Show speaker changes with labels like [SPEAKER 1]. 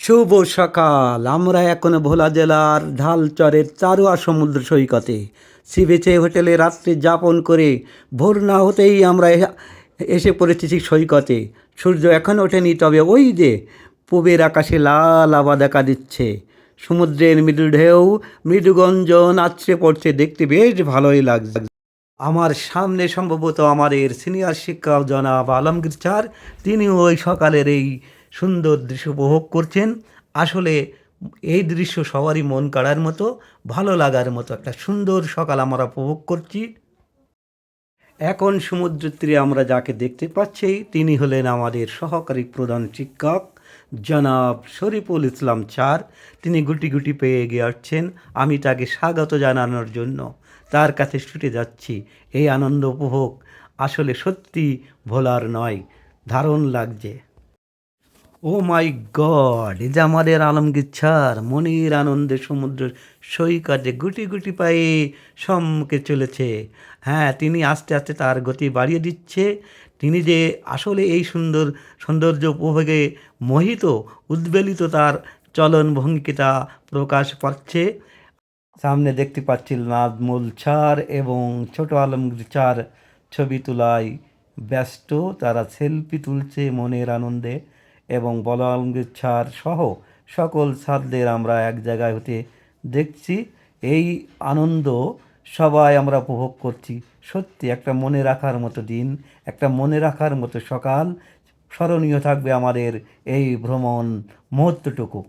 [SPEAKER 1] শুভ সকাল। আমরা এখন ভোলা জেলার ঢালচরের চারুয়া সমুদ্র সৈকতে সি বিচে হোটেলে রাত্রি যাপন করে ভোর না হতেই আমরা এসে পড়েছি সৈকতে। সূর্য এখন ওঠেনি, তবে ওই যে পূবের আকাশে লাল আভা দেখা দিচ্ছে। সমুদ্রের মৃদু ঢেউ মৃদু গঞ্জন আছড়ে পড়ছে, দেখতে বেশ ভালোই লাগছে। আমার সামনে সম্ভবত আমাদের সিনিয়র শিক্ষক জনাব আলমগীর স্যার, তিনিও ওই সকালের এই সুন্দর দৃশ্য উপভোগ করছেন। আসলে এই দৃশ্য সবারই মন কাড়ার মতো, ভালো লাগার মতো একটা সুন্দর সকাল আমরা উপভোগ করছি। এখন সমুদ্র তীরে আমরা যাকে দেখতে পাচ্ছি তিনি হলেন আমাদের সহকারী প্রধান শিক্ষক জনাব শরীফুল ইসলাম স্যার। তিনি গুটি গুটি পেয়ে এগিয়ে আসছেন। আমি তাকে স্বাগত জানানোর জন্য তার কাছে ছুটে যাচ্ছি। এই আনন্দ উপভোগ আসলে সত্যি ভোলার নয়, দারুণ লাগছে। ও মাই গড, এই যে আমাদের আলমগীর স্যার মনির আনন্দে সমুদ্র সৈকতে গুটি গুটি পায়ে সম্মুখে চলেছে। হ্যাঁ, তিনি আস্তে আস্তে তার গতি বাড়িয়ে দিচ্ছে। তিনি যে আসলে এই সৌন্দর্য উপভোগে মোহিত, উদ্বেলিত, তার চলন ভঙ্গিটা প্রকাশ পাচ্ছে। সামনে দেখতে পাচ্ছি নাজমুল স্যার এবং ছোট আলমগীর স্যার ছবি তোলায় ব্যস্ত। তারা সেলফি তুলছে মনের আনন্দে, এবং বড় আলমগীর স্যার সহ সকল স্যারদের আমরা এক জায়গায় হতে দেখছি। এই আনন্দ সবাই আমরা উপভোগ করছি। সত্যি একটা মনে রাখার মতো দিন, একটা মনে রাখার মতো সকাল। স্মরণীয় থাকবে আমাদের এই ভ্রমণ মুহূর্তটুকু।